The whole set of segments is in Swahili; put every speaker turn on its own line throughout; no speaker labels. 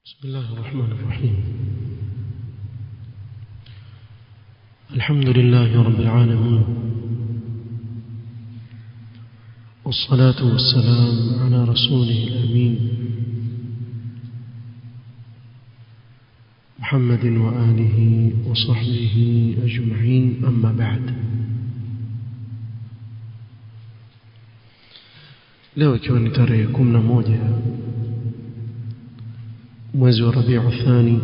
بسم الله الرحمن الرحيم. الحمد لله رب العالمين، والصلاة والسلام على رسوله الأمين محمد وآله وصحبه أجمعين، أما بعد. leo ikiwa ni tarehe 11 mwezi wa Rabiul Thani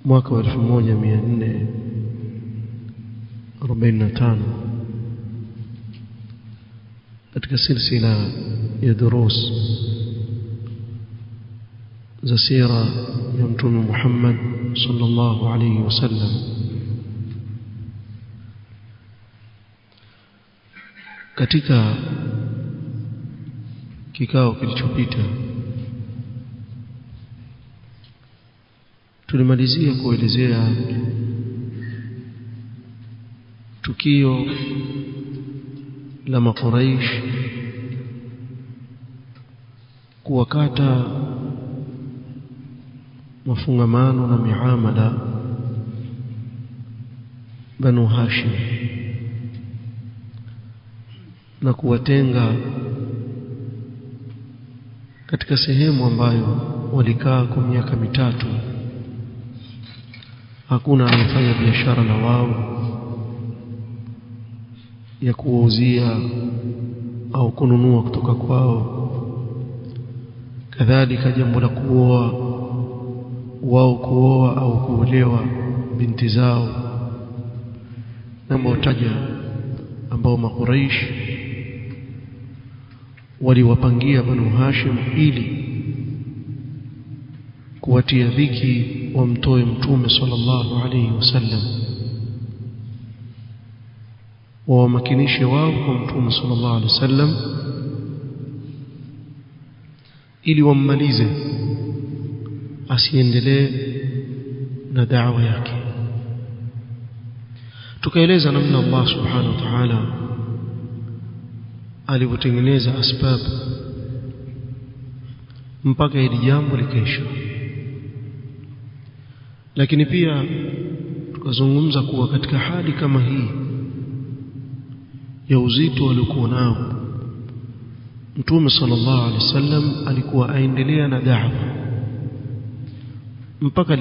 mwaka wa 1445 katika silsila ya durus za sira ya Mtume Muhammad sallallahu alayhi wasallam. Katika kikao kilichopita tulimalizia kuelezea tukio la Makuraish kuwakata mafungamano na miamala Banu Hashim na kuwatenga katika sehemu ambayo walikaa kwa miaka 3. Hakuna anayefanya biashara na wao ya kuwauzia au kununua kutoka kwao. Kadhalika jambo la kuoa wao, kuoa au kuolewa binti zao, namba utaja ambao Makuraish waliwapangia Banu Hashim ili kuwatia dhiki wamtoe Mtume sallallahu alayhi wasallam, wawamakinishe wao kwa Mtume sallallahu alayhi wasallam ili wammalize asiendelee na da'wa yake. Tukaeleza namna Allah subhanahu wa ta'ala alivyotengeneza asbab mpaka hili jambo likaisha. Lakini pia tukazungumza kuwa katika hali kama hii ya uzito aliokuwa nao Mtume sallallahu alaihi wasallam alikuwa aendelea na da'wa mpaka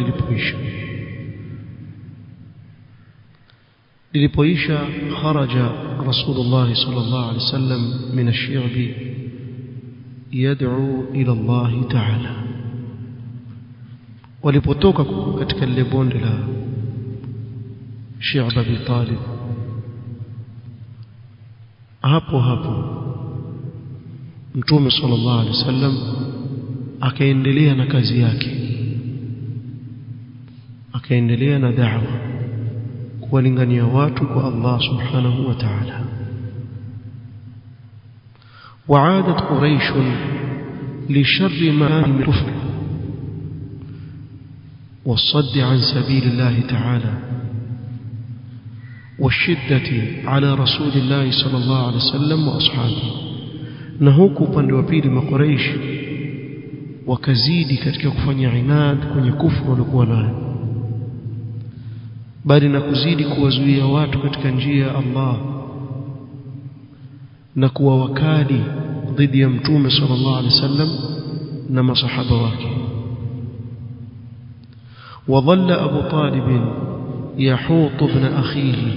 lilipoisha kharaja Rasulullah sallallahu alaihi wasallam min ash-shi'bi yad'u ila Allah ta'ala. Walipotoka katika lile bonde la Shi'b Abi Talib, hapo Mtume sallallahu alaihi wasallam akaendelea na kazi yake, akaendelea na da'wa, kuwalingania watu kwa Allah subhanahu wa ta'ala. وعادت قريش لشر ما من الكفر والصد عن سبيل الله تعالى والشدة على رسول الله صلى الله عليه وسلم وأصحابه. نهوكو pande wa pili Makuraish wakazidi katika kufanya inad kwenye kufuru walikuwa nayo, bali na kuzidi kuwazuia watu katika njia ya Allah na kuwa wakali dhidi ya Mtume sallallahu alaihi wasallam na masahaba wake. وظل أبو طالب يحوط ابن أخيه.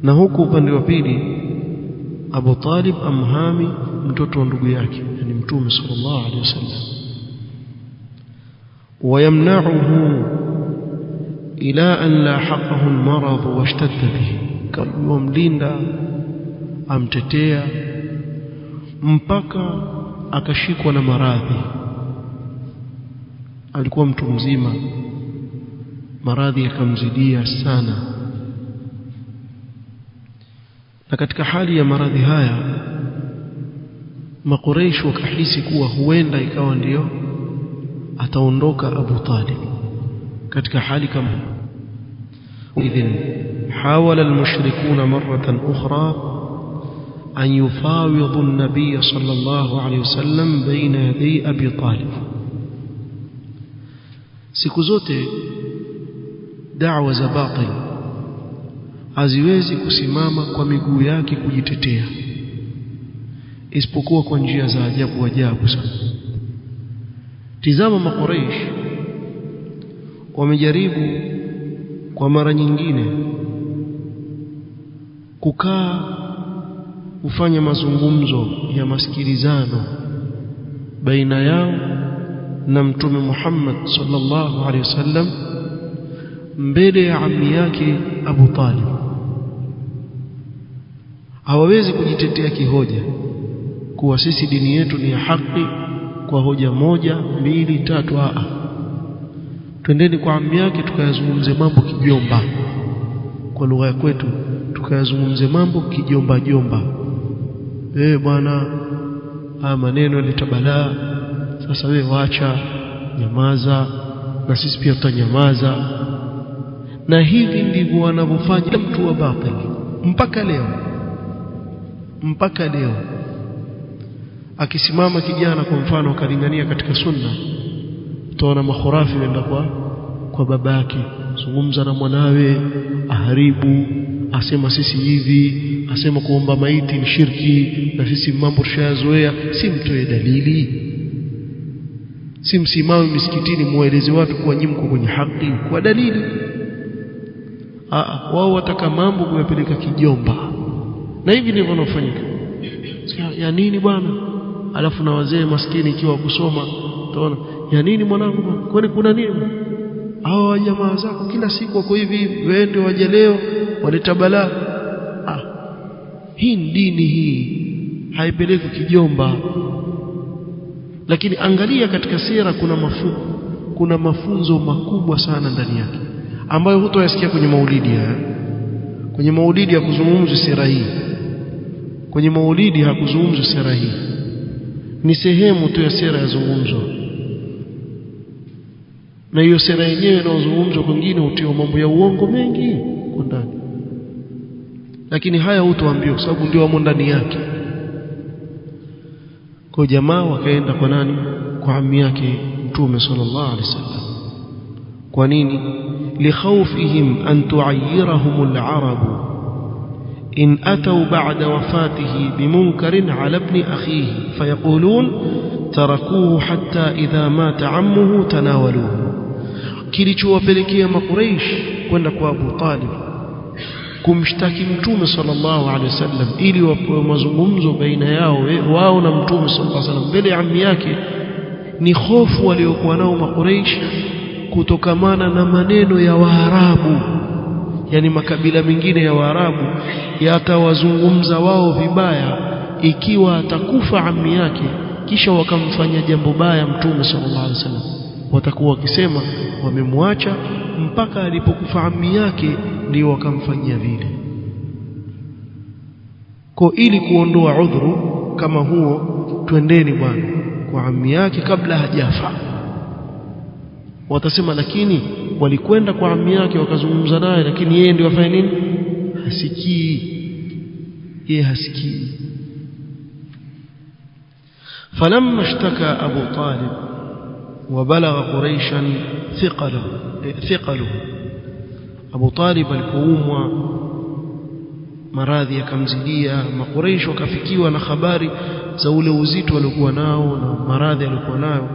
na huku upande wa pili Abu Talib amhami mtoto wa ndugu yake, yani Mtume sallallahu alaihi wasallam. ويمنعه إلى أن لاحقه المرض واشتد به. كما مlinda amtetea mpaka akashikwa na maradhi. Alikuwa mtu mzima, maradhi yakamzidia sana, na katika hali ya maradhi haya Makuraish wakahisi kuwa huenda ikawa ndio ataondoka Abu Talib katika hali kama. إذن حاول المشركون مرة أخرى أن يفاوض النبي صلى الله عليه وسلم بين يدي أبي طالب. siku zote da'wa za batil haziwezi kusimama kwa miguu yake kujitetea, isipokuwa kwa njia za ajabu ajabu sana. Tizama Makuraish wamejaribu kwa mara nyingine kukaa kufanya mazungumzo ya masikilizano baina yao na Mtume Muhammad sallallahu alaihi wasallam mbele ya ammi yake Abu Talib. Hawawezi kujitetea kihoja kuwa sisi dini yetu ni ya haki kwa hoja moja, mbili, tatu. Twendeni kwa ammi yake tukayazungumze mambo kijomba, kwa lugha ya kwetu tukayazungumze mambo kijomba jomba. Bwana, maneno yaleta balaa, sasa wewe waacha, nyamaza na sisi pia tutanyamaza. Na hivi ndivyo wanavyofanya mtu wa batili mpaka leo. Akisimama kijana kwa mfano akalingania katika sunna, utaona makhurafi wenda kwa babake, zungumza na mwanawe, aharibu, asema sisi hivi, asema kuomba maiti ni shirki na sisi mambo tushayazoea. Si mtoe dalili, si msimame misikitini mueleze watu kwa nyinyi mko kwenye haki kwa dalili. Wao wataka mambo kuyapeleka kijomba, na hivi ndivyo wanafanyika. Ya nini bwana? Alafu na wazee maskini ikiwa kusoma utaona, ya nini mwanangu, kwani kuna nini? Hao jamaa zako kila siku wako hivi, wewe ndio waje leo waleta balaa. Hii dini hii haipeleki kijomba. Lakini angalia katika sira kuna mafunzo makubwa sana ndani yake ambayo hutoyasikia kwenye maulidi. Kwenye maulidi hakuzungumzwi sira hii. Kwenye maulidi hakuzungumzwi sira hii. Ni sehemu tu ya sira yazungumzwa. Na hiyo sira yenyewe inazungumzwa kwingine utio mambo ya uongo mengi kwa ndani. Lakini haya hutoambiwa sababu ndio wamo ndani yake. Kwa jamaa wakaenda kwa nani? Kwa ammi yake Mtume sallallahu alaihi wasallam. Kwa nini? لخوفهم أن تعيرهم العرب إن أتوا بعد وفاته بمنكر على ابن أخيه فيقولون تركوه حتى إذا مات عمه تناولوه. kilichowapelekea Makuraish kwenda kwa Abu Talib kumshtaki Mtume sallallahu alaihi wasallam ili wapewe mazungumzo baina yao wao na Mtume sallallahu alaihi wasallam mbele ya ammi yake, ni hofu waliokuwa nao Makuraish kutokamana na maneno ya Waarabu. Yani makabila mengine ya Waarabu yatawazungumza wao vibaya ikiwa atakufa ammi yake kisha wakamfanya jambo baya Mtume sallallahu alaihi wasallam. Watakuwa wakisema wamemwacha mpaka alipokufa ammi yake ndio wakamfanyia vile. Kwa ili kuondoa udhuru kama huo, twendeni bwana kwa ammi yake kabla hajafa. Watasema lakini walikwenda kwa ammi yake wakazungumza naye, lakini yeye ndio afanye nini? Hasikii. فلما اشتكى أبو طالب وبلغ قريشا ثقله Abu Talib alipoumwa maradhi yakamzidia, Makuraish wakafikiwa na habari za ule uzito aliokuwa nao na maradhi aliokuwa nayo.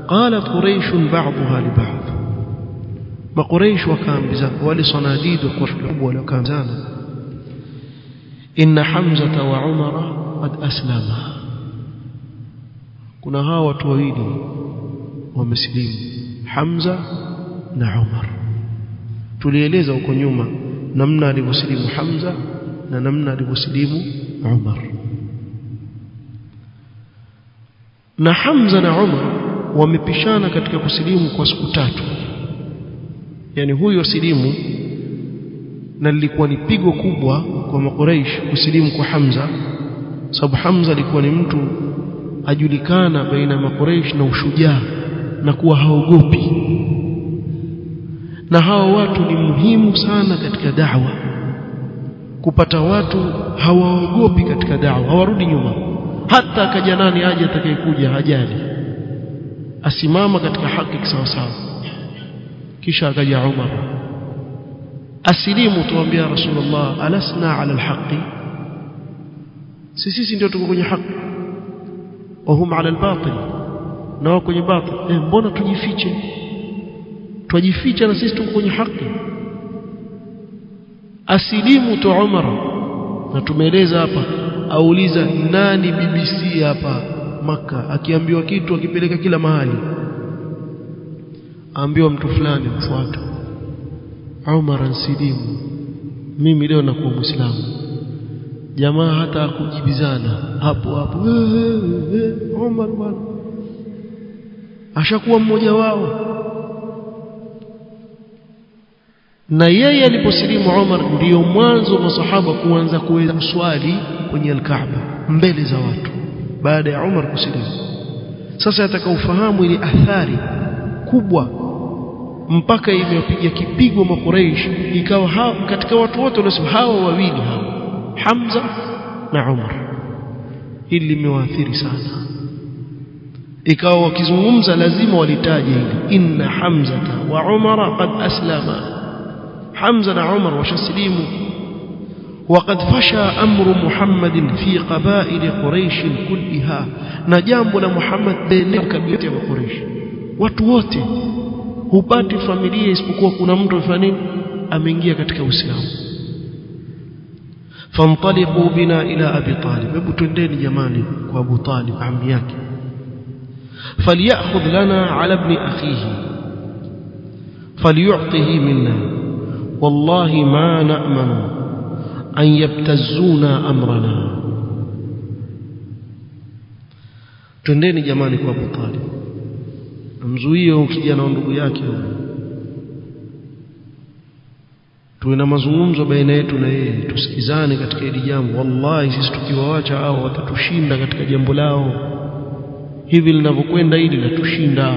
Qalat Quraish ba'daha li ba'd, Makuraish wakaambizana, wale sanadid wa Quraysh wakaambizana, inna Hamza wa Umar qad aslama. Kuna hawa watu wawili wamesilimu, Hamza na Umar. Tulieleza huko nyuma namna alivyosilimu Hamza na namna alivyosilimu Umar. Na Hamza na Umar wamepishana katika kusilimu kwa siku 3. Yani huyo silimu, na lilikuwa ni pigo kubwa kwa Makuraish kusilimu kwa Hamza, sababu Hamza alikuwa ni mtu ajulikana baina Makuraish na ushujaa na kuwa haogopi. Na hao watu ni muhimu sana katika da'wa. kupata watu hawaogopi katika da'wa, hawarudi nyuma. Hata akaja nani aje atakayekuja hajali, asimama katika haki sawa sawa. Kisha akaja Umar, asilimu, tuambia Rasulullah, alasna ala alhaqi, sisi ndio tuko kwenye haki, wahum ala albatil, na wako kwenye batil. Mbona tujifiche na sisi tuko kwenye haki? Asilimu tu Umar. Na tumeeleza hapa, auliza nani BBC hapa Maka, akiambiwa kitu akipeleka kila mahali, ambiwa mtu fulani mfuate. Umar ansilimu, mimi leo nakuwa Muislamu. Jamaa hata kujibizana hapo Umar bwana ashakuwa mmoja wao. Na yeye aliposilimu Umar ndio mwanzo masahaba kuanza kuweza kuswali kwenye al-Kaaba mbele za watu, baada ya Umar kusilimu. Sasa atakaufahamu ile athari kubwa, mpaka imepiga kipigo Makuraish, ikawa katika watu wote wanasema hawa wawili hawa Hamza na Umar, hili limewaathiri sana. Ikawa wakizungumza lazima walitaje hili, inna Hamzata wa Umara qad aslama, Hamza na Umar washaslimu. وقد فشى أمر محمد في قبائل قريش كلها, na jambo la Muhammad baina kabila ya Quraysh, watu wote hupati familia isipokuwa kuna mtu mfano ameingia katika Uislamu. Fantaliqu bina ila Abi Talib, hebu twendeni jamani kwa Abu Talib ammi yake. Falyakhudh lana ala ibn akhihi falyu'tihi minna, wallahi ma na'manu an yabtazuna amrana. Twendeni jamani kwa Abu Talib, mzuie kijana wa ndugu yake, tuwe na mazungumzo baina yetu na yeye, tusikizane katika hili jambo. Wallahi sisi tukiwaacha hao watatushinda katika jambo lao, hivi linavyokwenda hili latushinda.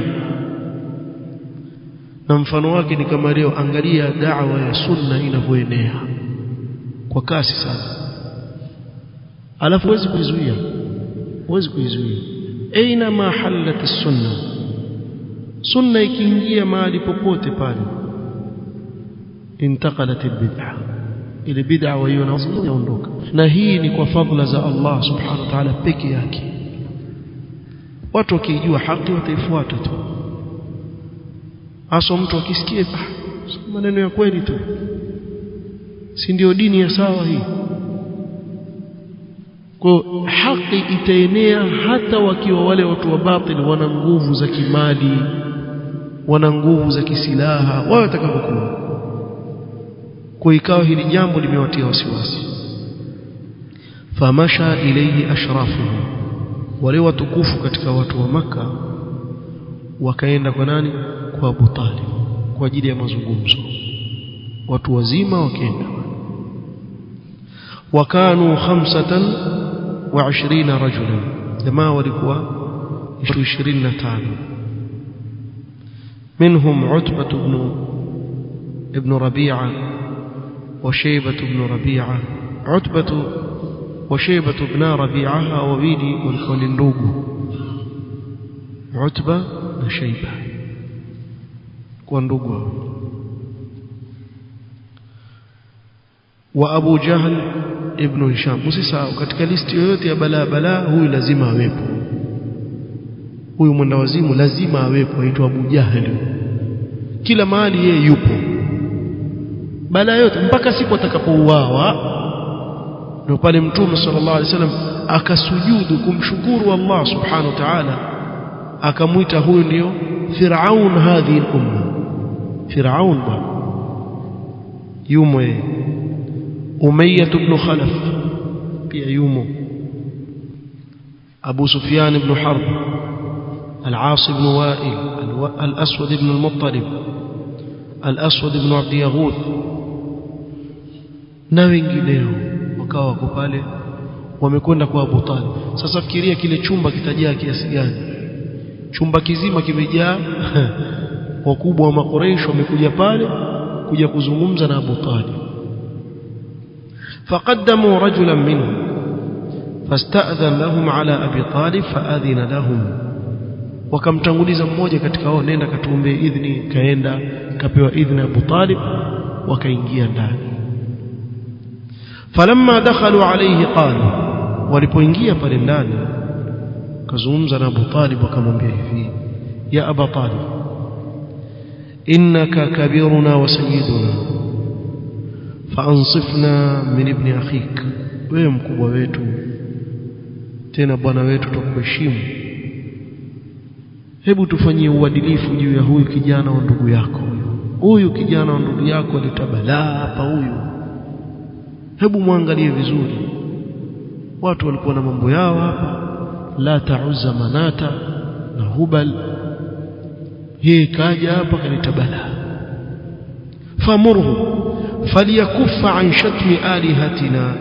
Na mfano wake ni kama leo, angalia da'wa ya sunna inavyoenea kwa kasi sana, alafu huwezi kuizuia. Aina ma halat as-sunna, sunna ikiingia mahali popote pale intaqalat al-bid'ah, ile bid'ah waiona inaondoka. Na hii ni kwa fadhila za Allah subhanahu wa ta'ala peke yake. Watu wakijua haki wataifuata tu, hasa mtu akisikia maneno ya kweli tu, si ndio dini ya sawa hii? Kwa haki itaenea hata wakiwa wale watu wa batili wana nguvu za kimali, wana nguvu za kisilaha, wao watakapokuwa. Kwa ikawa hili jambo limewatia wasiwasi. Famasha ilayhi ashrafuhu, wale watukufu katika watu wa Maka wakaenda kwa nani? Kwa Abu Talib kwa ajili ya mazungumzo. Watu wazima wakaenda, wakanu 25 rajulan, jamaa walikuwa 25, minhum Utbah ibn Rabi'a wa Shaybah ibn Rabi'a. Utbah wa Shaybah ibn Rabi'a wawili walikuwa ni ndugu, Utbah na Shaybah kwa ndugu. Wa Abu Jahl ibn Hisham. Usisahau katika listi yoyote ya balaa huyu lazima awepo, huyu mwenda wazimu lazima awepo, aitwa Abu Jahl. Kila mahali yeye yupo, balaa yote, mpaka siku atakapouawa. Ndio pale Mtume sallallahu alaihi wasallam akasujudu kumshukuru Allah subhanahu wa ta'ala, akamuita huyu ndio Firaun hadhi al-umma. Firaun yumo yeye. Umayyah ibn Khalaf pia yumo, Abu Sufyan ibn Harb, Al-As ibn Wa'il, Al-Aswad ibn al-Muttalib, Al-Aswad ibn Abd Yaghuth na wengineo wakawa wako pale, wamekwenda kwa Abu Talib. Sasa fikiria kile chumba kitajaa kiasi gani? Chumba kizima kimejaa wakubwa wa Makuraish wamekuja pale kuja kuzungumza na Abu Talib. فقدموا رجلا منهم فاستأذن لهم على أبي طالب فأذن لهم. wakamtanguliza mmoja katika wao, nenda katuombe idhni, kaenda kapewa idhni Abu Talib, wakaingia ndani. falamma dakhalu alayhi qalu, walipoingia pale ndani kazungumza na Abu Talib wakamwambia hivi, ya Abu Talib, innaka kabiruna wa sayyiduna faansifna min ibn akhik, wewe mkubwa wetu tena bwana wetu, tukuheshimu, hebu tufanyie uadilifu juu ya huyu kijana wa ndugu yako. Huyu kijana wa ndugu yako alitabalaa hapa huyu, hebu muangalie vizuri. Watu walikuwa na mambo yao hapa, la ta'uzza manata na hubal, yeye kaja hapa kalitabala. famurhu faliyakuffa an shatmi alihatina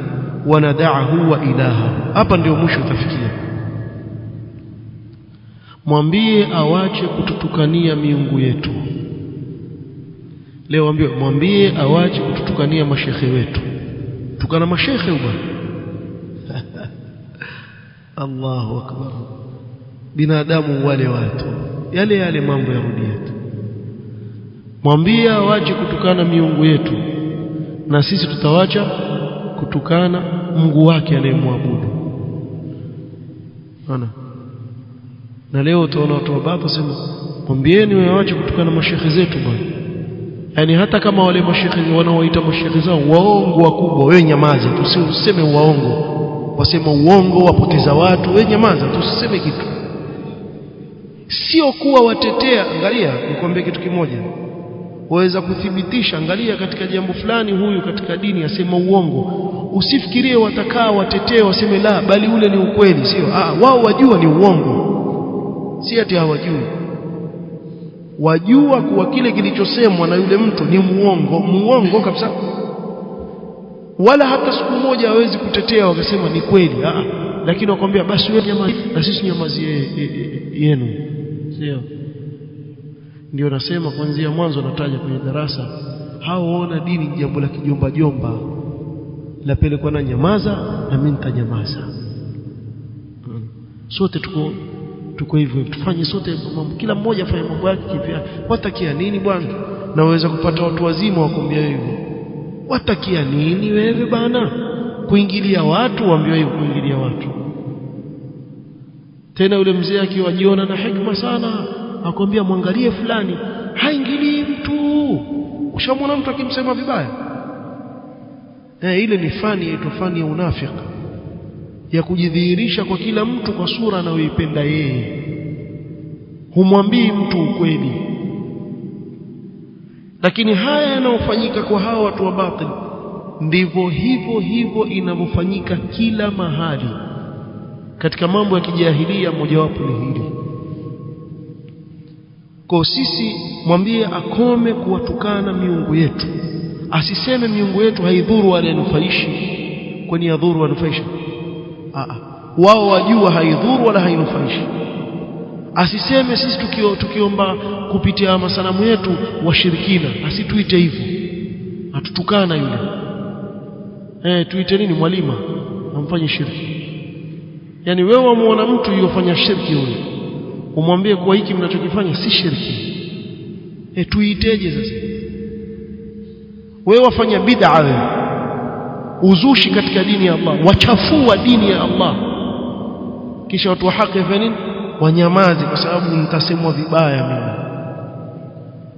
wa nada'ahu wa ilaha. Hapa ndio mwisho utafikia. Mwambie awache kututukania miungu yetu. Leo mwambie awache kututukania mashekhe wetu. Tukana mashekhe bwana. Allahu akbar. Binadamu wale watu yale mambo yarudi yetu. Mwambie awache kutukana miungu yetu, na sisi tutawacha kutukana Mungu wake anayemwabudu. Ana na leo utaona watu wababa sema mwambieni waache kutukana mashekhe zetu bwana. Yani hata kama wale mashekhe wanaoita mashekhe zao waongo wakubwa, wewe nyamaza, tusiseme waongo. Wasema uongo, wapoteza watu, wewe nyamaza, tusiseme kitu. Sio kuwa watetea. Angalia, nikwambie kitu kimoja. Waweza kuthibitisha, angalia katika jambo fulani huyu katika dini asema uongo, usifikirie watakaa watetee waseme la, bali ule ni ukweli, sio? Wao wajua ni uongo. Si ati hawajui. Wajua kuwa kile kilichosemwa na yule mtu ni muongo kabisa. Wala hata siku moja hawezi kutetea wakasema ni kweli. Lakini wakwambia basi wewe nyamazi na sisi nyamazi yenu. Sio? Ndio nasema kuanzia mwanzo nataja kwenye darasa, hao waona dini jambo la kijomba jomba. Lapelekwa na nyamaza na mimi nitanyamaza. Sote tuko hivyo, tufanye sote mambo, kila mmoja afanye mambo yake kivyake. Watakia nini bwana? Na waweza kupata watu wazima wakwambia hivyo. Watakia nini wewe bana? Kuingilia watu, waambiwa hivyo, kuingilia watu. Tena yule mzee akiwajiona na hikma sana, akwambia mwangalie fulani, haingilii mtu. Ushamwona mtu akimsema vibaya? Ile ni fani ya unafiki, ya kujidhihirisha kwa kila mtu kwa sura anayoipenda yeye. Humwambii mtu ukweli. Lakini haya yanayofanyika kwa hawa watu wa batil, ndivyo hivyo inavyofanyika kila mahali katika mambo ya kijahilia. Mojawapo ni hili. Kwa sisi mwambie akome kuwatukana miungu yetu. Asiseme miungu yetu haidhuru wala inufaishi, kwani yadhuru wanufaisha. Wao wajua haidhuru wala hainufaishi. Asiseme sisi tukiomba kupitia masanamu yetu washirikina, asituite hivyo. Atutukana yule. Tuite nini? Mwalima amfanye shirki. Yani wewe wamuona mtu yofanya shirki yule, umwambie kwa hiki mnachokifanya si shirki. Tuiteje sasa? Wewe wafanya bid'a, wewe uzushi katika dini ya Allah, wachafua dini ya Allah, kisha watu wa haki wafanye nini? Wanyamazi, kwa sababu mtasemwa vibaya. Mimi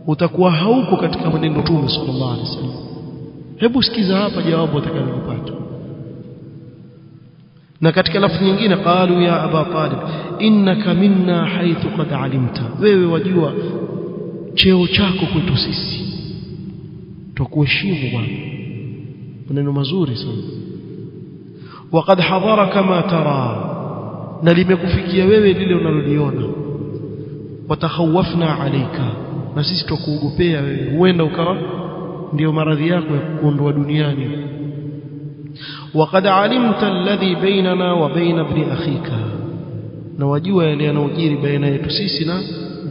utakuwa hauko katika maneno Mtume sallallahu alaihi wasallam. Hebu sikiza hapa jawabu utakayopata. Na katika lafzi nyingine, qalu ya Aba Talib innaka minna haythu qad alimta, wewe wajua cheo chako kwetu sisi, tukuheshimu bwana. Maneno mazuri sana. Waqad hadaraka ma tara, na limekufikia wewe lile unaloliona. Watakhawafna alayka, na sisi tukuogopea wewe, huenda ukawa ndio maradhi yako ya kuondoa duniani. Waqad alimta alladhi bainana wa baina ibn akhika, na wajua yale yanayojiri baina yetu sisi na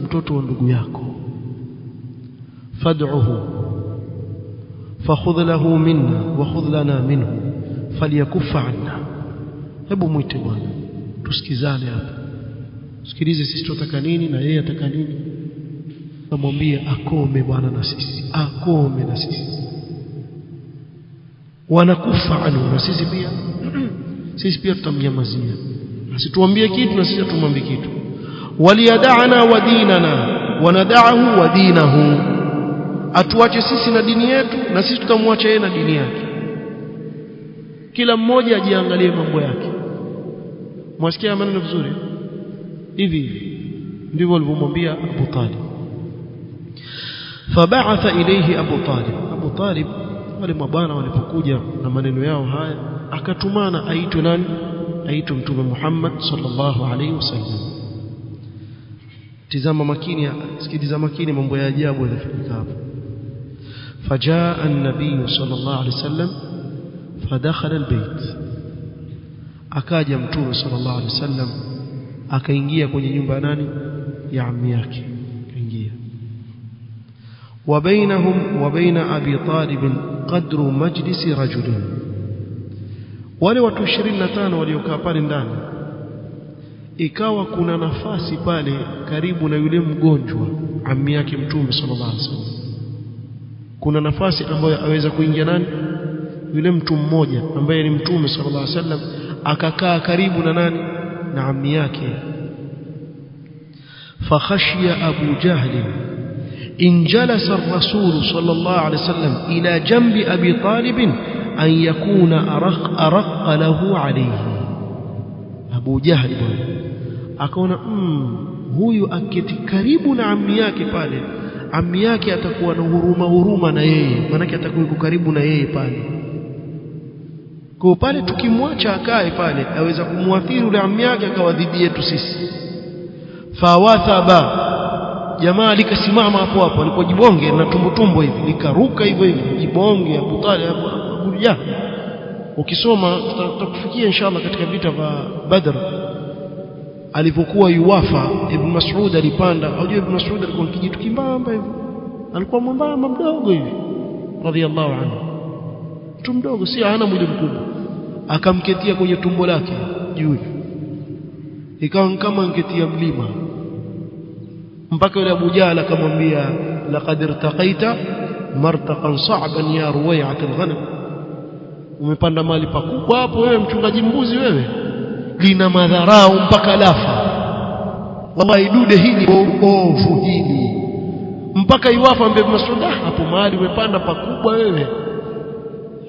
mtoto wa ndugu yako. Fad'uhu fakhudh lahu minna wa khudh lana minhu, falyakufa anna, hebu muite bwana tusikizane hapa, sikilize sisi tunataka nini na yeye ataka nini. Amwambie akome bwana na sisi, akome na sisi. Wanakufa anhu, na sisi pia tutamnyamazia, asituambie kitu na sisi tumwambie kitu. Waliyada'ana wa dinana wa nada'ahu wa dinahu, atuache sisi na dini yetu na sisi tukamwacha yeye na dini yake. Kila mmoja ajiangalie mambo yake. Mwasikia maneno vizuri? Hivi ndivyo alivyomwambia Abu Talib. Fab'atha ilayhi Abu Talib wale mabwana walipokuja na maneno yao haya, akatumana aitwe nani? Aitwe Mtume Muhammad sallallahu alayhi wasallam. Tizama makini, sikiliza makini mambo ya ajabu yanafanyika hapo. Fajaa an-nabiy sallallahu alayhi wasallam fadakhala al-bayt, akaja Mtume sallallahu alayhi wasallam akaingia kwenye nyumba ya nani? Ya ammi yake. Akaingia. Wa bainahum wa baina Abi Talib qadru majlisi rajulin, wale watu 25 waliokaa pale ndani, ikawa kuna nafasi pale karibu na yule mgonjwa ammi yake Mtume sallallahu alaihi wasallam. Kuna nafasi ambayo aweza kuingia nani? Yule mtu mmoja ambaye ni Mtume sallallahu alaihi wasallam, akakaa karibu na nani? Na ammi yake. Fakhashiya Abu Jahl in jalasa ar-rasul sallallahu alaihi wasallam ila jambi Abi Talib an yakuna araq lahu alayhi. Abu Jahl akaona huyu aketi karibu na ammi yake pale, ammi yake atakuwa na huruma na yeye, maana yake atakuwa karibu na yeye pale. Kwa pale tukimwacha akae pale aweza kumwathiri yule ammi yake akawa dhidi yetu sisi. Fawathaba, jamaa likasimama hapo alipojibonge na tumbo hivi, likaruka hivyo jibonge. Abu Talib Abu Jahl, ukisoma tutakufikia inshallah katika vita vya Badr, alipokuwa yuwafa Ibn Mas'ud alipanda. Unajua Ibn Mas'ud alikuwa kijitu kimbamba hivi, alikuwa mwembamba mdogo hivi radhiallahu anhu, mtu mdogo, si hana mwili mkubwa. Akamketia kwenye tumbo lake juu, ikawa kama ngetia mlima, mpaka yule Abu Jahl akamwambia laqad irtaqaita martaqan sa'ban ya ruwai'at al-ghanam, umepanda mali pakubwa hapo wewe mchungaji mbuzi wewe, lina madharau mpaka lafa. Wallahi dude hili ovu hili, mpaka iwafa Ibn Mas'ud, hapo mahali umepanda pakubwa wewe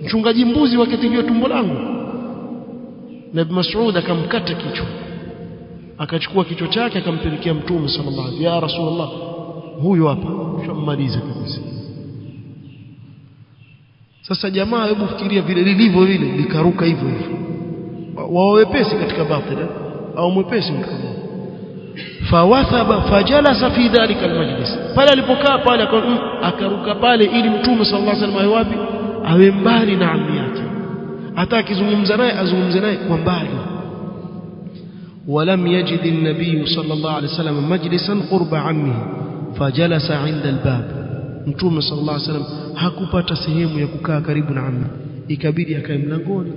mchungaji mbuzi waketilio tumbo langu. Na Ibn Mas'ud akamkata kichwa, akachukua kichwa chake akampelekea Mtume sallallahu alaihi wasallam. Ya Rasulullah, huyu hapa shammaliza kabisa. Sasa jamaa, hebu fikiria vile lilivyo, vile likaruka hivyo wawepesi katika batila au mwepesi mkubwa. Fawathaba fajalasa fi dhalika almajlis, pale alipokaa pale akaruka pale, ili Mtume sallallahu alaihi wasallam wapi? Awe mbali na ammi yake, hata akizungumza naye azungumze naye kwa mbali. ولم يجد النبي صلى الله عليه وسلم مجلسا قرب عمه فجلس عند الباب. Mtume صلى الله عليه وسلم hakupata sehemu ya kukaa karibu na ammi, ikabidi akae mlangoni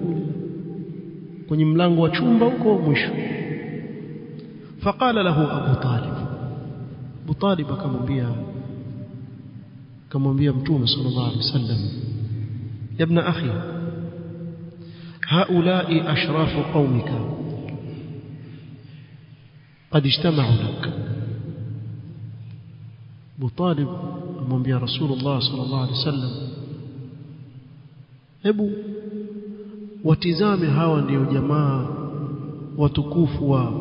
kwenye mlango wa chumba huko mwisho. Faqala lahu Abu Talib akamwambia Mtume sallallahu alaihi wasallam, ya ibn akhi, haulai ashrafu qaumika قد اجتمعوا لك. Abu Talib amwambia Rasulullah sallallahu alaihi wasallam, hebu watizame, hawa ndio jamaa watukufu wa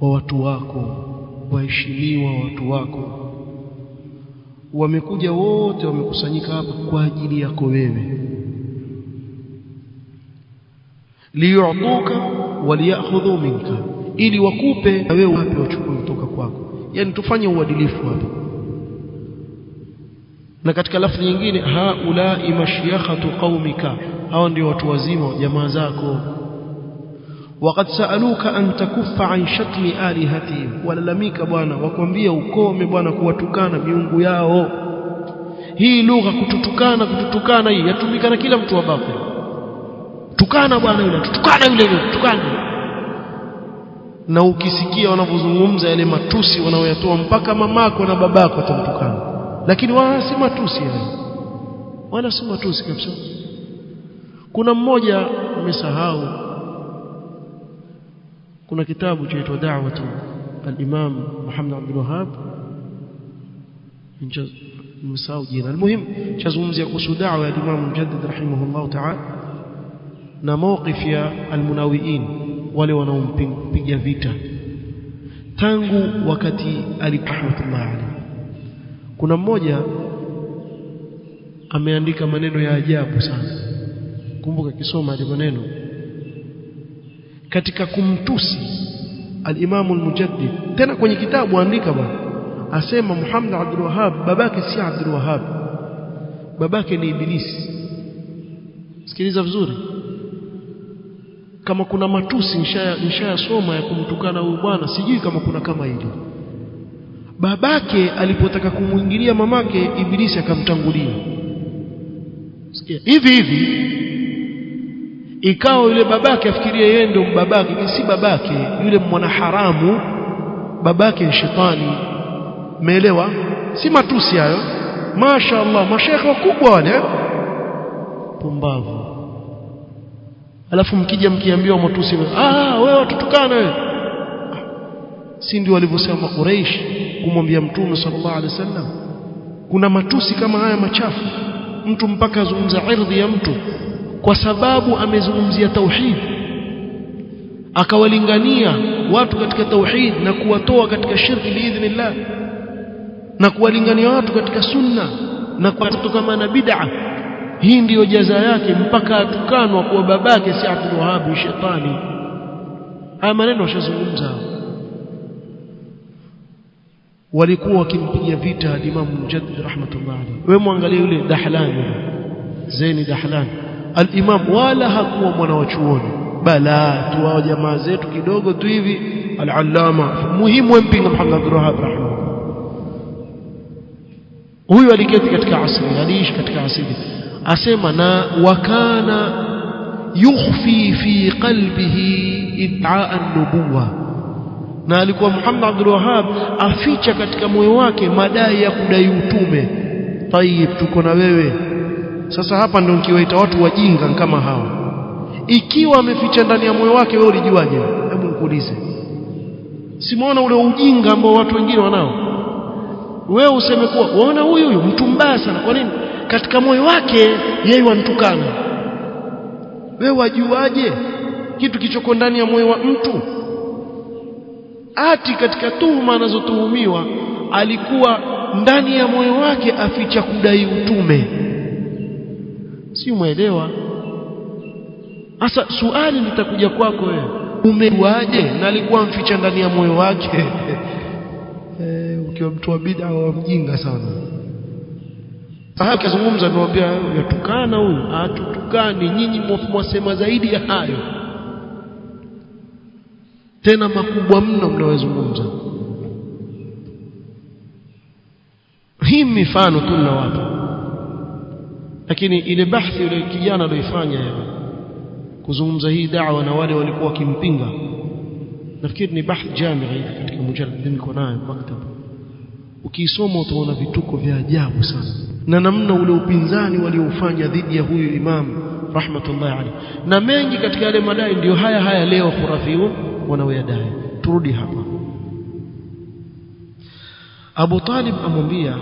watu wako, waheshimiwa watu wako, wamekuja wote, wamekusanyika hapa kwa ajili yako wewe. Liyu'tuka waliyakhudhu minka, ili wakupe na wewe wapi wachukue kutoka kwako. Yani tufanye uadilifu hapa. Na katika lafzi nyingine, haulai mashyakhatu qaumika, hao ndio watu wazima jamaa zako. Waqad saaluka an takuffa an shatmi alihatihim, walalamika bwana, wakwambia ukome bwana kuwatukana miungu yao. Hii lugha kututukana hii yatumika na kila mtu wa batili. tukana bwana yule, tukana. Na ukisikia wanapozungumza yale matusi wanaoyatoa mpaka mamako na babako atamtukana, lakini wala si matusi yale, wala si matusi kabisa. Kuna mmoja nimesahau, kuna kitabu chaitwa Da'watu al-Imam Muhammad Abdul Wahhab, nimesahau jina, almuhim chazungumzia kuhusu da'wa ya Imam Mujaddid rahimahullah ta'ala na mawqif ya almunawiin, wale wanaompiga vita tangu wakati alipahmatullah alayhi. Kuna mmoja ameandika maneno ya ajabu sana, kumbuka kisoma hadi maneno katika kumtusi al-Imam al-Mujaddid. Tena kwenye kitabu andika bwana, asema Muhammad Abdul Wahhab babake si Abdul Wahhab, babake ni Ibilisi. Sikiliza vizuri, kama kuna matusi nishayasoma ya kumtukana huyu bwana, sijui kama kuna kama hili. Babake alipotaka kumuingilia mamake, Ibilisi akamtangulia. Sikia hivi ikawa yule babake afikiria yeye ndio babake, si babake, yule mwana haramu babake ni shetani. Umeelewa? Si matusi hayo, mashaallah, mashekhe wakubwa wale, pumbavu. Alafu mkija mkiambiwa matusi, wewe watutukana wewe. Si ndio walivyosema Quraysh kumwambia Mtume sallallahu alaihi wasallam? Kuna matusi kama haya machafu, mtu mpaka azungumza ardhi ya mtu kwa sababu amezungumzia tauhid, akawalingania watu katika tauhid na kuwatoa katika shirki biidhnillah, na kuwalingania watu katika sunna na kutokamana na bid'a. Hii ndiyo jaza yake, mpaka atukanwa kwa babake si Abdul Wahhab shetani. Haya maneno washazungumza. Walikuwa wakimpigia vita Imam Mujaddid rahmatullah alayhi. Wewe muangalie yule Dahlan, Zaini Dahlan al-Imam, wala hakuwa mwana wa chuoni, bala tuwao jamaa zetu kidogo tu hivi, al-Allama muhimu mpinga Muhammad Abdul Wahhab rahimahullah. Huyu aliketi katika asili, aliishi katika asili. Asema na wakana yukhfi fi qalbihi id'a an-nubuwah, na alikuwa Muhammad Abdul Wahhab aficha katika moyo wake madai ya kudai utume. Tayib, tuko na wewe sasa hapa, ndio nikiwaita watu wajinga kama hawa. Ikiwa ameficha ndani ya moyo wake, wewe ulijuaje? Hebu nikuulize, simuona ule ujinga ambao watu wengine wanao? Wewe useme kuwa waona huyu mtu mbaya sana, kwa nini? Katika moyo wake yeye wantukana. Wewe wajuaje kitu kichoko ndani ya moyo wa mtu? Ati katika tuhuma anazotuhumiwa alikuwa ndani ya moyo wake aficha kudai utume. Si umeelewa? Sasa swali litakuja kwako wewe, umejuaje na alikuwa mficha ndani ya moyo wake? Ukiwa mtu wa bid'a wa mjinga sana. Sasa kazungumza niwaambia yatukana huyu, atutukani nyinyi, mwasema zaidi ya hayo, tena makubwa mno mnawezungumza. Hii mifano tu na watu, lakini ile bahthi ile kijana aliyofanya kuzungumza hii da'wa na wale walikuwa wakimpinga, nafikiri ni bahthi jamii katika mujallad niko nayo maktaba. Ukisoma utaona vituko vya ajabu sana, na namna ule upinzani waliofanya dhidi ya huyu imam rahmatullahi alayhi, na mengi katika yale madai ndio haya leo khurafiyun wanaoyadai. Turudi hapa. Abu Talib amwambia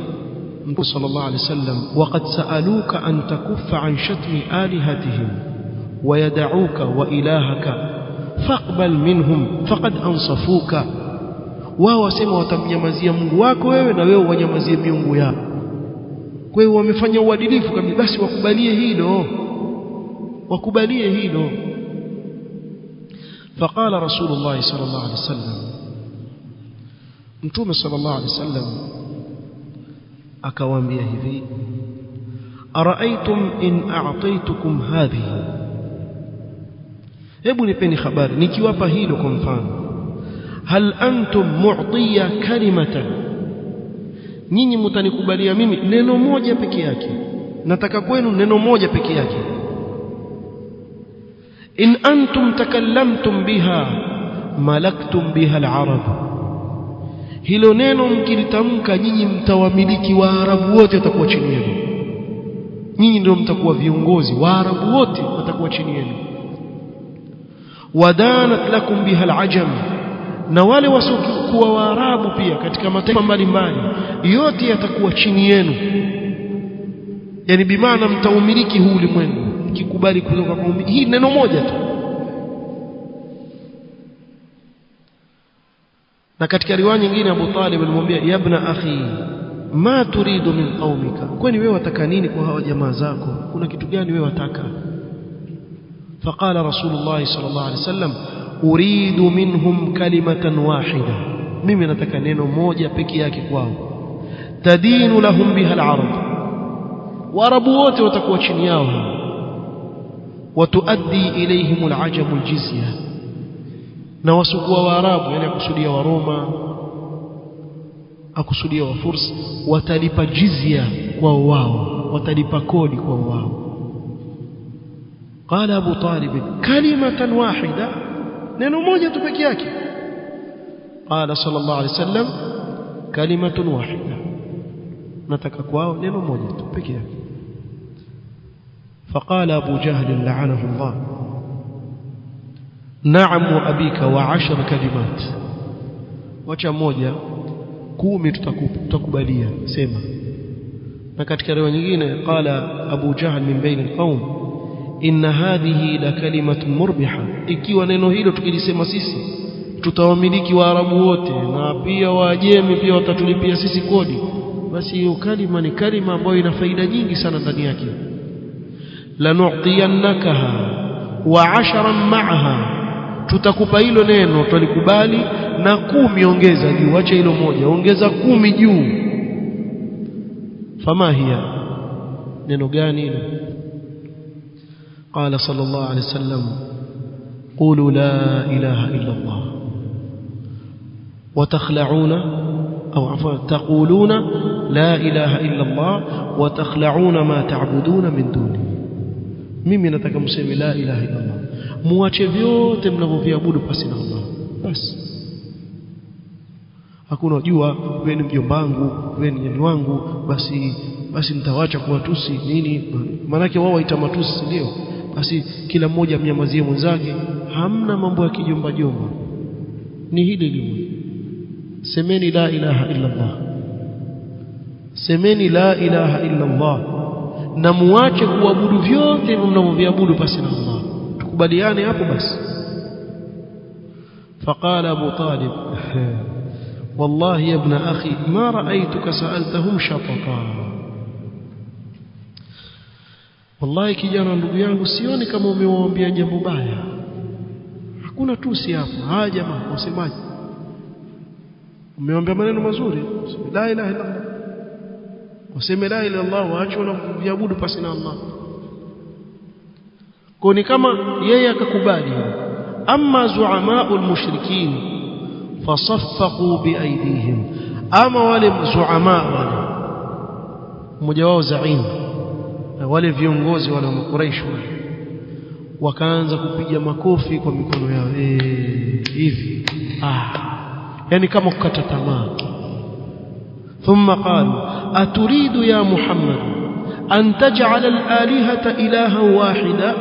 Mtume sallallahu alayhi wasallam, waqad sa'aluka an takuffa an shatmi alihatihim wa yad'uka wa ilahaka faqbal minhum faqad ansafuka. Wao wasema watamnyamazia Mungu wako wewe, na wewe wanyamazie miungu yao. Kwa hiyo wamefanya uadilifu kabisa, basi wakubalie hilo. Faqala Rasulullah sallallahu alaihi wasallam, Mtume sallallahu alaihi wasallam akawaambia hivi, araaitum in a'taytukum hadhihi, hebu nipeni habari nikiwapa hilo kwa mfano, hal antum mu'tiya kalimatan, nyinyi mtanikubalia mimi neno moja peke yake, nataka kwenu neno moja peke yake, in antum takallamtum biha malaktum biha al-arab, hilo neno mkilitamka nyinyi mtawamiliki Waarabu wote, watakuwa chini yenu. Nyinyi ndio mtakuwa viongozi, Waarabu wote watakuwa chini yenu. Wadanat lakum biha al-ajam, na wale wasiokuwa Waarabu pia katika mataifa mbalimbali yote yatakuwa chini yenu. Yani bimaana mtaumiliki huu ulimwengu mkikubali kutoka kwa hii neno moja tu. Na katika riwaya nyingine Abu Talib alimwambia, ya ibna akhi ma turidu min qaumika, kwani wewe wataka nini kwa hawa jamaa zako? Kuna kitu gani wewe wataka? Faqala Rasulullah sallallahu alaihi wasallam, uridu minhum kalimatan wahida, mimi nataka neno moja peke yake kwao. Tadinu lahum biha al-arab, Waarabu wote watakuwa chini yao. Watuaddi ilayhim al-ajam al-jizya, na wasiokuwa Waarabu, yani akusudia wa Roma, akusudia wa Furs, watalipa jizya kwa wao, watalipa kodi kwa wao. Qala Abu Talib, kalimatan wahida, neno moja tu peke yake. Qala sallallahu alayhi wasallam, kalimatun wahida, nataka kwao neno moja tu peke yake. فقال أبو جهل لعنه الله، نعم وأبيك وعشر كلمات، wacha moja 10 tutakubalia, sema. Na katika riwaya nyingine qala Abu Jahl min bain alqawm, inna hadhihi la kalimatun murbiha, ikiwa neno hilo tukilisema sisi tutawamiliki Waarabu wote na pia Waajemi pia watatulipia sisi kodi, basi hiyo kalima ni kalima ambayo ina faida nyingi sana ndani yake. lanu'tiyannakaha wa 'asharan ma'aha, tutakupa hilo neno tulikubali, na 10 ongeza juu, acha hilo moja, ongeza 10 juu. Fama hiya, neno gani hilo? Qala sallallahu alayhi wasallam, qulu la ilaha illa Allah wa takhla'una أو عفوا تقولون لا إله إلا الله وتخلعون ما تعبدون من دونه. mimi nataka mseme la ilaha illa Allah, muache vyote mnavyoviabudu pasi na Allah. Basi hakuna jua wewe ni mjomba wangu, wewe ni nyani wangu, basi nitawaacha kuwatusi nini, maana yake wao waita matusi, ndio basi kila mmoja mnyamazie mwenzake. Hamna mambo ya kijomba jomba, ni hili limo. Semeni la ilaha illa Allah, semeni la ilaha illa Allah, na muache kuabudu vyote mnavyoviabudu pasi na Allah. Tukubaliane hapo basi. Faqala Abu Talib, wallahi ya ibn akhi ma ra'aytuka sa'altahum shataqa, wallahi kijana ndugu yangu, sioni kama umewaambia jambo baya. Hakuna tusi hapa. Haya jamaa, wasemaje? Umewaambia maneno mazuri, la ilaha illa Allah, waseme la ilaha illa Allah, waache wala kuabudu pasi na Allah. Kwa ni kama yeye akakubali. Amma zu'ama'ul mushrikin fasaffaqu biaydihim, ama wale zu'ama, wale mmoja wao zaim, wale viongozi wale wa Quraysh, wakaanza kupiga makofi kwa mikono yao hivi, yani kama kukata tamaa. Thumma qalu aturidu ya Muhammad an taj'ala al-alihata ilahan wahida,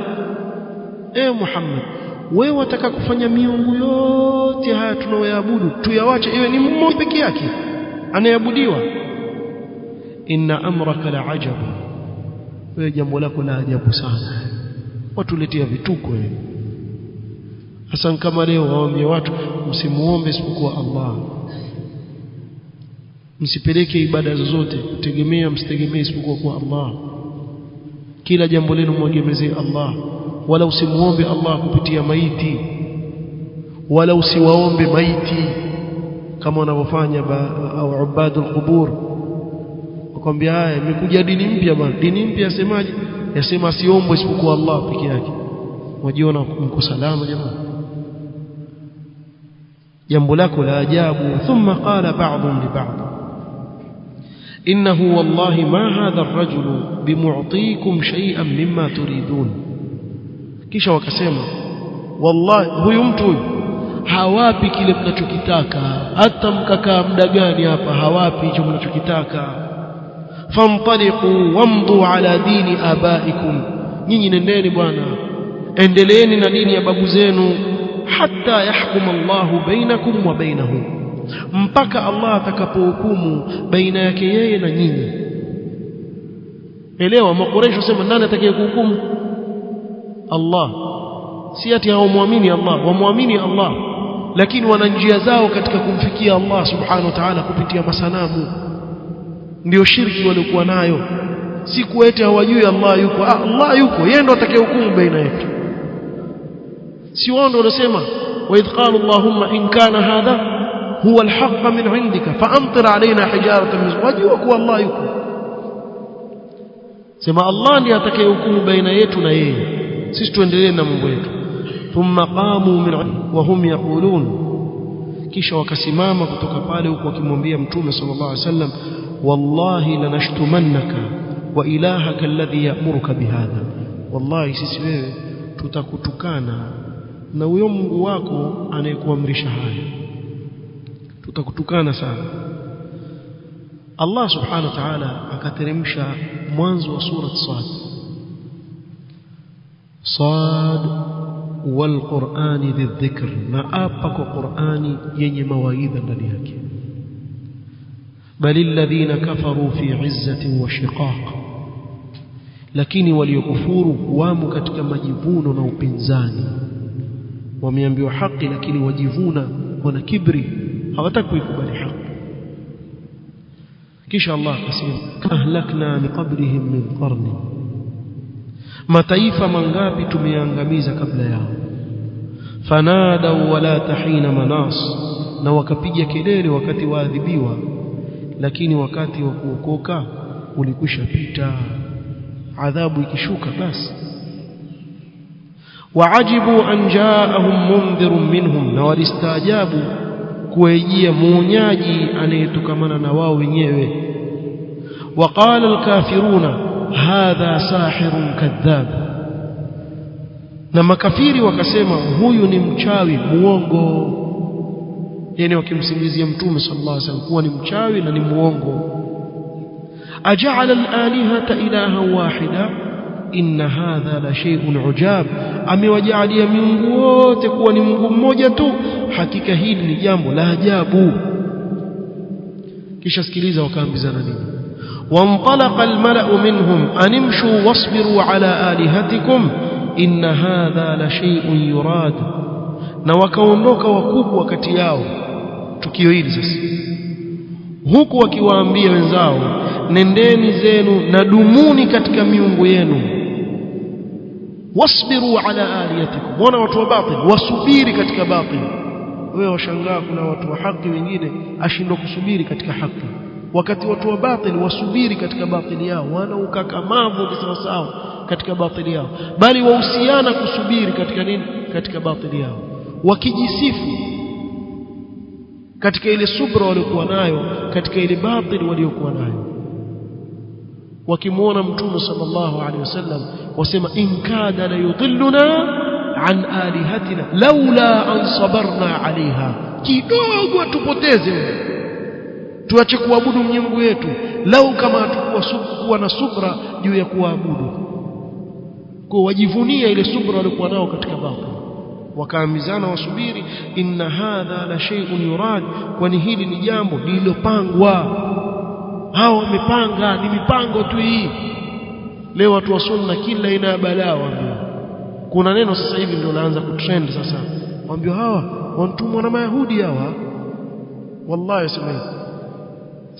Muhammad, wewe wataka kufanya miungu yote haya tunayoabudu tuyawache iwe ni mmoja peke yake anayeabudiwa? Inna amraka la'ajab, wewe jambo lako la ajabu sana, watuletea vituko wewe. Hasa kama leo waambie watu msimuombe isipokuwa Allah, msipeleke ibada zozote kutegemea, msitegemee isipokuwa kwa Allah, kila jambo lenu mwegemezee Allah, wala usimuombe Allah kupitia maiti, wala usiwaombe maiti kama wanavyofanya au ubadul qubur. Wakwambia haya imekuja dini mpya bwana, dini mpya yasemaje? Yasema siombwe isipokuwa Allah peke yake. Wajiona mko salama jamani, jambo lako la ajabu. Thumma qala ba'dhum li ba'd, innahu wallahi ma hadha ar-rajulu bimu'tikum shay'an mimma turidun. Kisha wakasema wallahi huyu mtu hawapi kile mnachokitaka, hata mkakaa muda gani hapa hawapi hicho mnachokitaka. Famtaliqu wamdu ala dini abaikum, nyinyi nendeni bwana, endeleeni na dini ya babu zenu, hatta yahkum Allahu bainakum wa bainahum, mpaka Allah atakapohukumu baina yake yeye na nyinyi. Elewa, makureisho sema nani atakayekuhukumu? Allah. Si ati hawamwamini Allah, wamwamini Allah, lakini wana njia zao katika kumfikia Allah subhanahu wa ta'ala kupitia masanamu. Ndio shirki walikuwa nayo, si kuete hawajui Allah yuko. Allah yuko, yeye ndo atakayehukumu baina yetu. Si wao ndio wanasema wa idh qala Allahumma in kana hadha huwa alhaq min indika faamtir alaina hijaratan min wajwa, kwa Allah yuko. Sema Allah ndiye atakayehukumu baina yetu na yeye, sisi tuendelee na mambo yetu. Thumma qamu min wa hum yaqulun, kisha wakasimama kutoka pale huko wakimwambia Mtume sallallahu alaihi wasallam, wallahi lanashtumannaka wa ilahaka alladhi ya'muruka bihadha, wallahi sisi wewe tutakutukana na huyo Mungu wako anayekuamrisha haya, tutakutukana sana. Allah subhanahu wa ta'ala akateremsha mwanzo wa sura Sad wal Qur'ani dhikr, na apa kwa Qur'ani yenye mawaidha ndani yake. Balil ladhina kafaru fi 'izzatin wa shiqaq, lakini waliokufuru wamo katika majivuno na upinzani. Wameambiwa haki lakini wajivuna, wana kibri, hawataka kuikubali haki. kisha Allah akasema ahlakna min qablihim min qarni, mataifa mangapi tumeangamiza kabla yao. Fanadaw wala tahina manas, na wakapiga kelele wakati waadhibiwa, lakini wakati wa kuokoka ulikwisha pita, adhabu ikishuka basi. Waajibu an jaahum mundhirun minhum, na walistaajabu kuwajia muonyaji anayetokamana na wao wenyewe. Waqala alkafiruna hadha sahirun kadhab, na makafiri wakasema huyu ni mchawi muongo, yani wakimsingizia Mtume sallallahu alaihi wasallam kuwa ni mchawi na ni muongo. Aja'ala al-alihata ilahan wahida inna hadha la shay'un ujab, amewajalia miungu wote kuwa ni Mungu mmoja tu, hakika hili ni jambo la ajabu. Kisha sikiliza wakaambizana nini. وانطلق الملأ منهم أن امشوا واصبروا على آلهتكم إن هذا لشيء يراد, na wakaondoka wakubwa kati yao. Tukio hili sasa, huku wakiwaambia wenzao nendeni zenu na dumuni katika miungu yenu, wasbiru ala alihatikum. Wana watu wa batil wasubiri katika batil. Wewe washangaa kuna watu wa haki wengine ashindwa kusubiri katika haki, wakati watu wa batil wasubiri katika batili yao, wana ukakamavu kisawasawa katika batili yao, bali wahusiana kusubiri katika nini? Katika batili yao, wakijisifu katika ile subra waliokuwa nayo, katika ile batili waliokuwa nayo. Wakimuona Mtume sallallahu alaihi wasallam wasema in kada la yudilluna an alihatina laula an sabarna alaiha, kidogo atupoteze tuache kuabudu miungu yetu, lau kama hatukuwa na subra juu ya kuabudu. Kwa wajivunia ile subra walikuwa nao katika batil, wakaamizana wasubiri. Inna hadha la shay'un yurad, kwani hili ni jambo lililopangwa. Hao wamepanga, ni mipango tu hii. Leo watu wa sunna kila aina ya balaa waambia. Kuna neno sasa hivi ndio laanza kutrend sasa, waambia hawa wantumwa na Mayahudi hawa, wallahi sema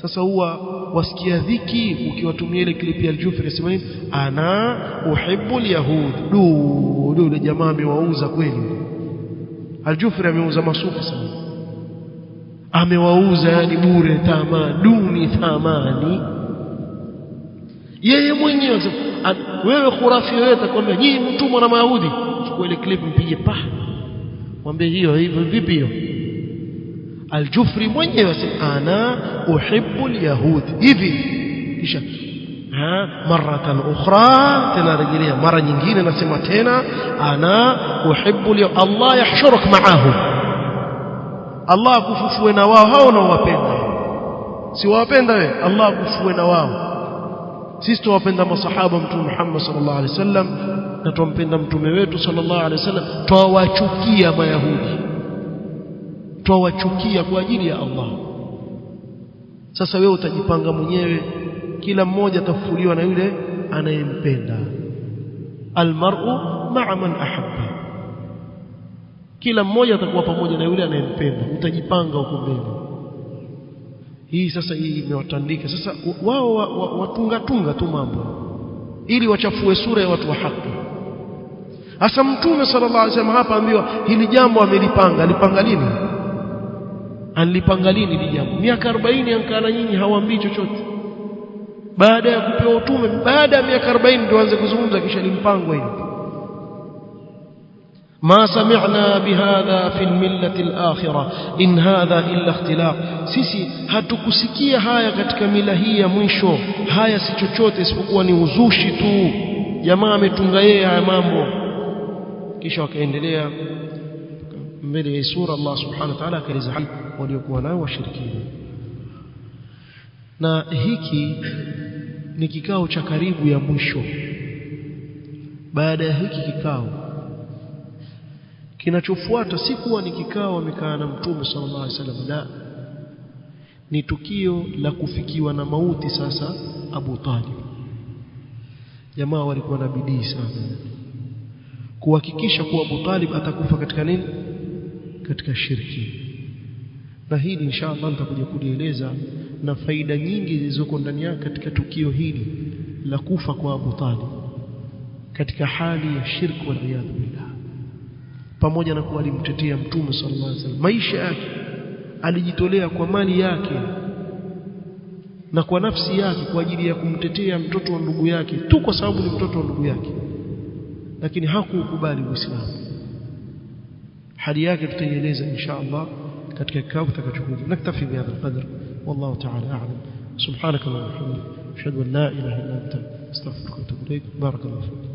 sasa huwa wasikia dhiki ukiwatumia ile clip ya Al-Jufri sema nini, ana uhibbu al-yahud. Yule jamaa amewauza kweli. Al-Jufri ameuza masufi sana, amewauza yani bure, tamaduni thamani. Yeye mwenyewe wewe khurafi wewe atakwambia nyinyi mtumwa na Mayahudi, chukua ile clip mpige pa, mwambie hiyo hivyo vipi hiyo. Al-Jufri mwenyewe asema ana uhibbu al-yahud hivi, kisha maratan ukhra, tena rejelea mara nyingine nasema tena ana uhibbu li Allah yahshuruk ma'ahum, Allah akufufue na wao hao unaowapenda. Si wawapenda wewe, Allah akufufue na wao. Sisi tuwapenda masahaba mtume Muhammad sallallahu alaihi wasallam na tumpenda mtume wetu sallallahu alaihi wasallam, twawachukia mayahudi, twawachukia kwa ajili ya Allah. Sasa wewe utajipanga mwenyewe, kila mmoja atafufuliwa na yule anayempenda. Almar'u ma'a man ahabba, kila mmoja atakuwa pamoja na yule anayempenda. Utajipanga huko mbele. Hii sasa hii imewatandika sasa, wao watunga tu mambo ili wachafue sura ya watu wa haki. Hasa mtume sallallahu alaihi wasallam hapa ambiwa hili jambo amelipanga. Alipanga lini? Alipanga lini hili jambo? Miaka 40 ankana nyinyi hawaambii chochote. Baada ya kupewa utume, baada ya miaka 40 ndio aanze kuzungumza, kisha limpangwa hili. ما سمعنا بهذا في الملة الآخرة إن هذا إلا اختلاق. sisi hatukusikia haya katika mila hii ya mwisho, haya si chochote isipokuwa ni uzushi tu, jamaa ametunga yeye haya mambo. Kisha wakaendelea mbele ya sura, Allah subhanahu wa ta'ala akaeleza waliokuwa nao washirikina. Na hiki ni kikao cha karibu ya mwisho. Baada ya hiki kikao, kinachofuata si kuwa ni kikao amekaa na mtume sallallahu alaihi wasallam, la, ni tukio la kufikiwa na mauti. Sasa Abu Talib, jamaa walikuwa na bidii sana kuhakikisha kuwa Abu Talib atakufa katika nini? Katika shirki. Na hili inshallah nitakuja kulieleza na faida nyingi zilizoko ndani yake katika tukio hili la kufa kwa Abu Talib katika hali ya shirki wal iyad billah. Pamoja na kuwa alimtetea mtume sallallahu alaihi wasallam, maisha yake alijitolea kwa mali yake na kwa nafsi yake kwa ajili ya kumtetea mtoto wa ndugu yake tu, kwa sababu ni mtoto wa ndugu yake, lakini hakukubali Uislamu. Hali yake tutaieleza inshallah katika kikao kitakachokuja. Naktafi bihadha alqadr, wallahu ta'ala a'lam. Subhanaka wa bihamdika, ashhadu an la ilaha illa anta, astaghfiruka wa atubu ilaik. Barakallahu fiik.